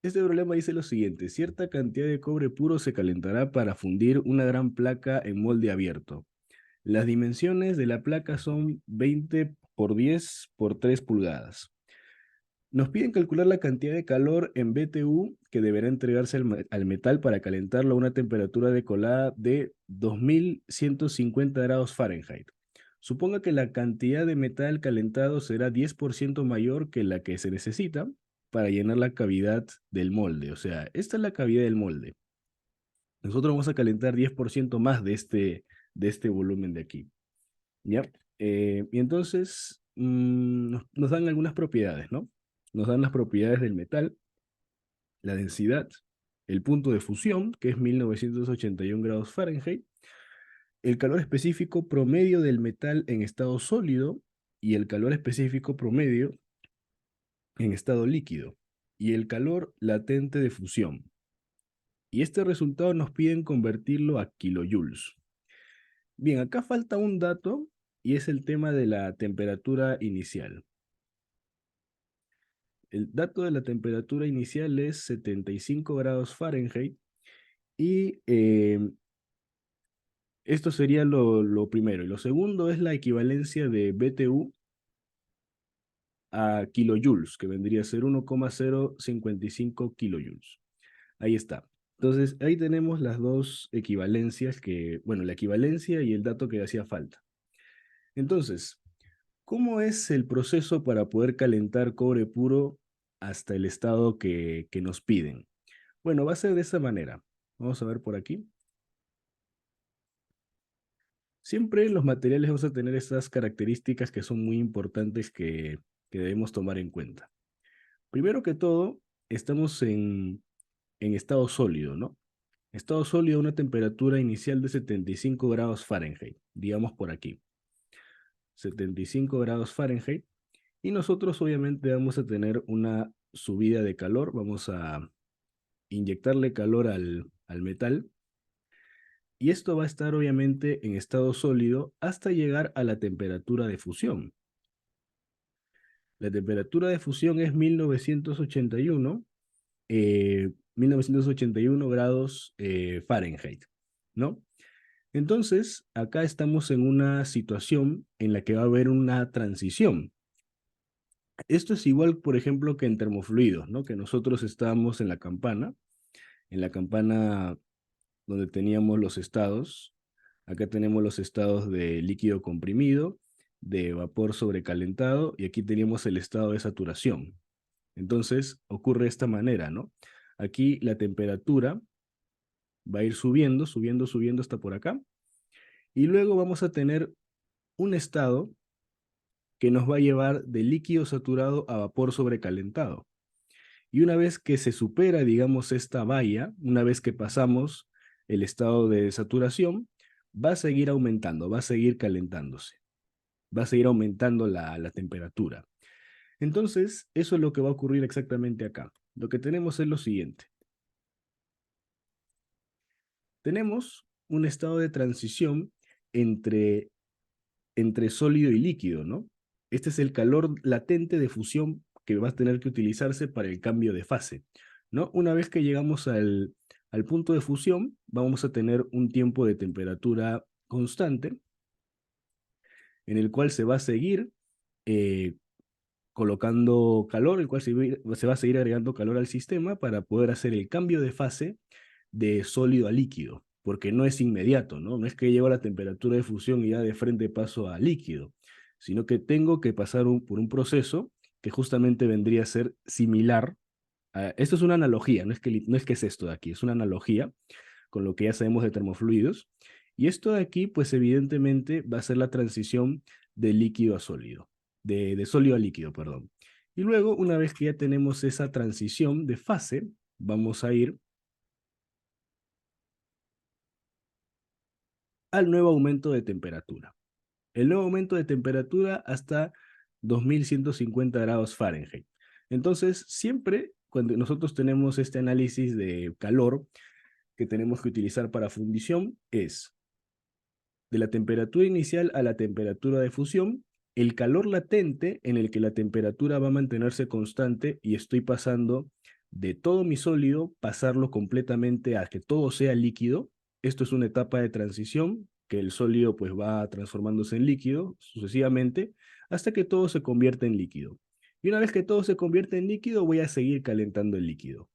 Este problema dice lo siguiente: cierta cantidad de cobre puro se calentará para fundir una gran placa en molde abierto. Las dimensiones de la placa son 20 por 10 por 3 pulgadas. Nos piden calcular la cantidad de calor en BTU que deberá entregarse al metal para calentarlo a una temperatura de colada de 2150 grados Fahrenheit. Suponga que la cantidad de metal calentado será 10% mayor que la que se necesita para llenar la cavidad del molde. O sea, esta es la cavidad del molde. Nosotros vamos a calentar 10% más de este volumen de aquí. ¿Ya? Y entonces nos dan algunas propiedades, ¿no? Nos dan las propiedades del metal, la densidad, el punto de fusión, que es 1981 grados Fahrenheit, el calor específico promedio del metal en estado sólido y el calor específico promedio en estado líquido, y el calor latente de fusión. Y este resultado nos piden convertirlo a kilojoules. Bien, acá falta un dato y es el tema de la temperatura inicial. El dato de la temperatura inicial es 75 grados Fahrenheit y esto sería lo primero. Y lo segundo es la equivalencia de BTU a kilojoules, que vendría a ser 1,055 kilojoules. Ahí está. Entonces, ahí tenemos las dos equivalencias bueno, la equivalencia y el dato que hacía falta. Entonces, ¿cómo es el proceso para poder calentar cobre puro hasta el estado que nos piden? Bueno, va a ser de esa manera. Vamos a ver por aquí. Siempre los materiales vamos a tener estas características que son muy importantes que debemos tomar en cuenta. Primero que todo, estamos en estado sólido, ¿no? Estado sólido a una temperatura inicial de 75 grados Fahrenheit, digamos por aquí. 75 grados Fahrenheit. Y nosotros obviamente vamos a tener una subida de calor, vamos a inyectarle calor al metal y esto va a estar obviamente en estado sólido hasta llegar a la temperatura de fusión. La temperatura de fusión es 1981 grados Fahrenheit, ¿no? Entonces, acá estamos en una situación en la que va a haber una transición. Esto es igual, por ejemplo, que en termofluidos, ¿no? Que nosotros estábamos en la campana donde teníamos los estados. Acá tenemos los estados de líquido comprimido, de vapor sobrecalentado, y aquí teníamos el estado de saturación. Entonces, ocurre de esta manera, ¿no? Aquí la temperatura va a ir subiendo, subiendo, subiendo hasta por acá, y luego vamos a tener un estado que nos va a llevar de líquido saturado a vapor sobrecalentado. Y una vez que se supera, digamos, esta valla, una vez que pasamos el estado de saturación, va a seguir aumentando, va a seguir calentándose, va a seguir aumentando la temperatura. Entonces, eso es lo que va a ocurrir exactamente acá. Lo que tenemos es lo siguiente. Tenemos un estado de transición entre, entre sólido y líquido, ¿no? Este es el calor latente de fusión que va a tener que utilizarse para el cambio de fase, ¿no? Una vez que llegamos al punto de fusión, vamos a tener un tiempo de temperatura constante en el cual se va a seguir eh, colocando calor, el cual se va a seguir agregando calor al sistema para poder hacer el cambio de fase de sólido a líquido, porque no es inmediato, ¿no? No es que llego a la temperatura de fusión y ya de frente paso a líquido, sino que tengo que pasar por un proceso que justamente vendría a ser similar. Esto es una analogía, no es que es esto de aquí, es una analogía con lo que ya sabemos de termofluidos. Y esto de aquí, pues evidentemente va a ser la transición de líquido a sólido, de sólido a líquido, perdón. Y luego, una vez que ya tenemos esa transición de fase, vamos a ir al nuevo aumento de temperatura. El nuevo aumento de temperatura hasta 2150 grados Fahrenheit. Entonces, siempre cuando nosotros tenemos este análisis de calor que tenemos que utilizar para fundición, es de la temperatura inicial a la temperatura de fusión, el calor latente en el que la temperatura va a mantenerse constante y estoy pasando de todo mi sólido, pasarlo completamente a que todo sea líquido. Esto es una etapa de transición, que el sólido pues va transformándose en líquido sucesivamente hasta que todo se convierte en líquido. Y una vez que todo se convierte en líquido, voy a seguir calentando el líquido.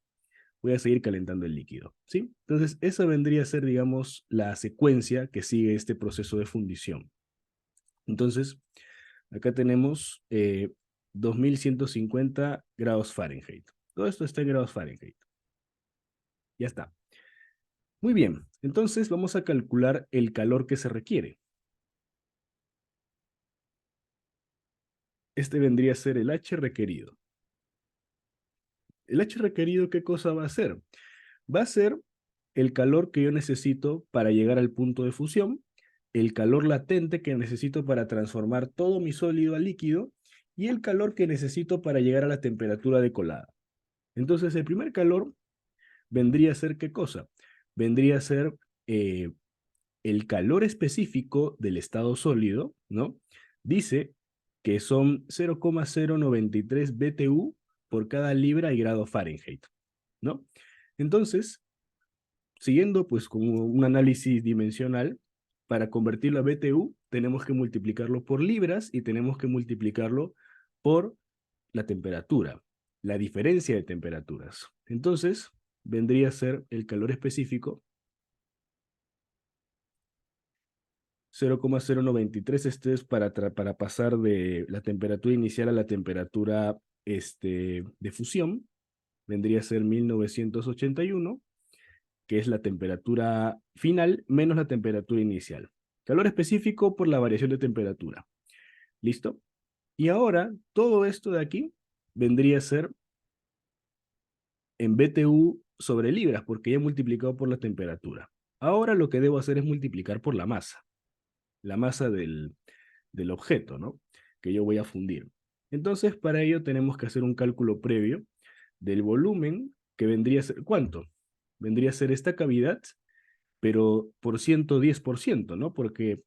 Voy a seguir calentando el líquido, ¿sí? Entonces, esa vendría a ser, digamos, la secuencia que sigue este proceso de fundición. Entonces, acá tenemos 2150 grados Fahrenheit. Todo esto está en grados Fahrenheit. Ya está. Muy bien, entonces vamos a calcular el calor que se requiere. Este vendría a ser el H requerido. ¿El H requerido qué cosa va a ser? Va a ser el calor que yo necesito para llegar al punto de fusión, el calor latente que necesito para transformar todo mi sólido a líquido y el calor que necesito para llegar a la temperatura de colada. Entonces, el primer calor vendría a ser ¿qué cosa? Vendría a ser eh, el calor específico del estado sólido, ¿no? Dice que son 0,093 BTU por cada libra y grado Fahrenheit, ¿no? Entonces, siguiendo pues con un análisis dimensional, para convertirlo a BTU tenemos que multiplicarlo por libras y tenemos que multiplicarlo por la temperatura, la diferencia de temperaturas. Entonces, vendría a ser el calor específico 0,093. Este es para pasar de la temperatura inicial a la temperatura de fusión. Vendría a ser 1981, que es la temperatura final menos la temperatura inicial. Calor específico por la variación de temperatura. ¿Listo? Y ahora, todo esto de aquí vendría a ser en BTU sobre libras, porque ya he multiplicado por la temperatura. Ahora lo que debo hacer es multiplicar por la masa del objeto, ¿no? Que yo voy a fundir. Entonces, para ello tenemos que hacer un cálculo previo del volumen, que vendría a ser, ¿cuánto? Vendría a ser esta cavidad, pero por 110%, ¿no? Porque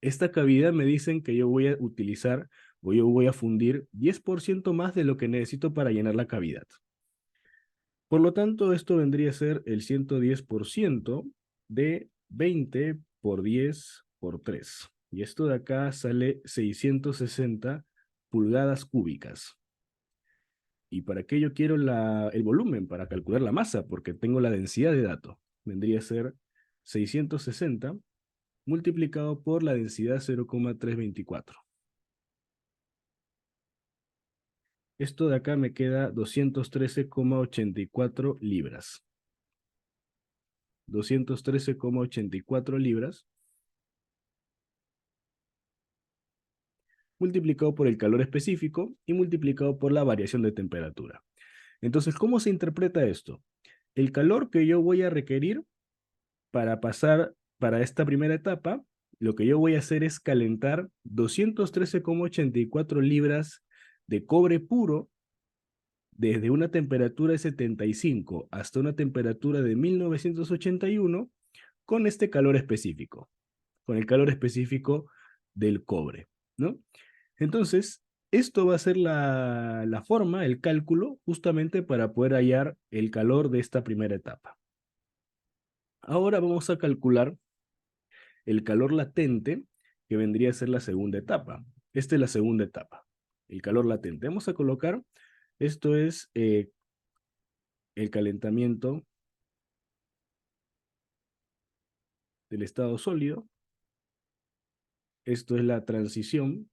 esta cavidad me dicen que yo voy a utilizar o yo voy a fundir 10% más de lo que necesito para llenar la cavidad. Por lo tanto, esto vendría a ser el 110% de 20 por 10 por 3. Y esto de acá sale 660 pulgadas cúbicas. ¿Y para qué yo quiero el volumen? Para calcular la masa, porque tengo la densidad de datos. Vendría a ser 660 multiplicado por la densidad 0,324. Esto de acá me queda 213,84 libras. 213,84 libras multiplicado por el calor específico y multiplicado por la variación de temperatura. Entonces, ¿cómo se interpreta esto? El calor que yo voy a requerir para pasar para esta primera etapa, lo que yo voy a hacer es calentar 213,84 libras de cobre puro desde una temperatura de 75 hasta una temperatura de 1981 con este calor específico, con el calor específico del cobre, ¿no? Entonces, esto va a ser la forma, el cálculo, justamente para poder hallar el calor de esta primera etapa. Ahora vamos a calcular el calor latente, que vendría a ser la segunda etapa. Esta es la segunda etapa, el calor latente. Vamos a colocar, esto es el calentamiento del estado sólido, esto es la transición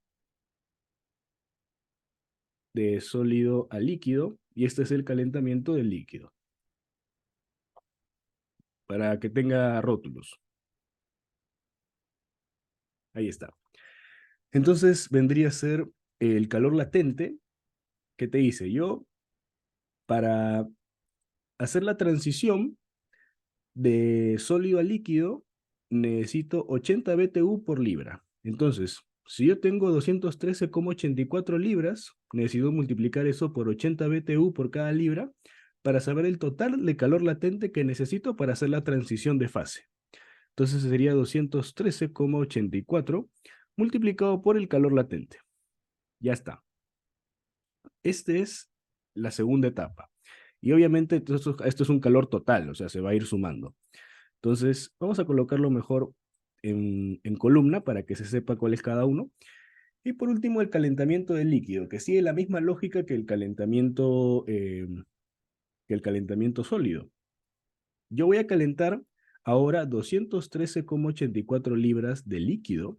de sólido a líquido, y este es el calentamiento del líquido, para que tenga rótulos. Ahí está. Entonces vendría a ser el calor latente, que te dice yo, para hacer la transición de sólido a líquido, necesito 80 BTU por libra. Entonces, si yo tengo 213,84 libras, necesito multiplicar eso por 80 BTU por cada libra para saber el total de calor latente que necesito para hacer la transición de fase. Entonces sería 213,84 multiplicado por el calor latente. Ya está. Esta es la segunda etapa. Y obviamente esto es un calor total, o sea, se va a ir sumando. Entonces, vamos a colocarlo mejor en columna para que se sepa cuál es cada uno. Y por último, el calentamiento del líquido, que sigue la misma lógica que el calentamiento sólido. Yo voy a calentar ahora 213,84 libras de líquido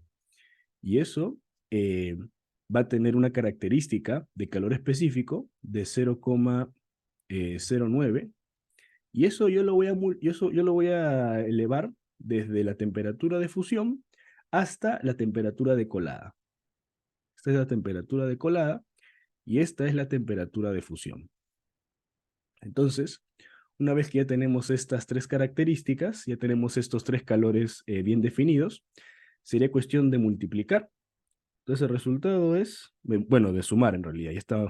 y eso eh, va a tener una característica de calor específico de 0,09 y eso yo lo voy a elevar desde la temperatura de fusión hasta la temperatura de colada. Esta es la temperatura de colada y esta es la temperatura de fusión. Entonces, una vez que ya tenemos estas tres características, ya tenemos estos tres calores bien definidos, sería cuestión de multiplicar. Entonces el resultado es, bueno, de sumar en realidad, ya está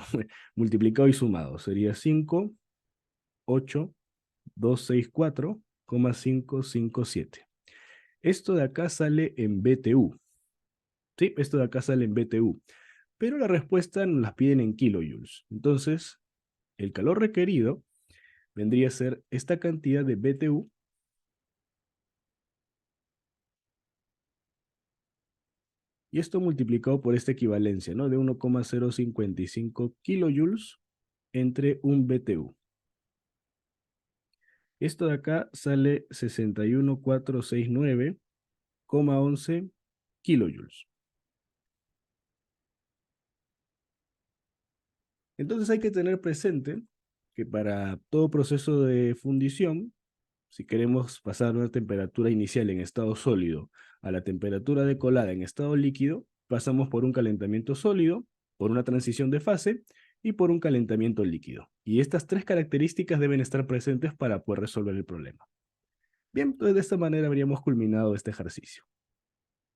multiplicado y sumado. Sería 5, 8, 2, 6, 4, 557. Esto de acá sale en BTU. Sí, esto de acá sale en BTU. Pero la respuesta nos las piden en kilojoules. Entonces, el calor requerido vendría a ser esta cantidad de BTU y esto multiplicado por esta equivalencia, ¿no? De 1,055 kilojoules entre un BTU. Esto de acá sale 61,469,11 kilojoules. Entonces hay que tener presente que para todo proceso de fundición, si queremos pasar una temperatura inicial en estado sólido a la temperatura de colada en estado líquido, pasamos por un calentamiento sólido, por una transición de fase y por un calentamiento líquido. Y estas tres características deben estar presentes para poder resolver el problema. Bien, entonces de esta manera habríamos culminado este ejercicio.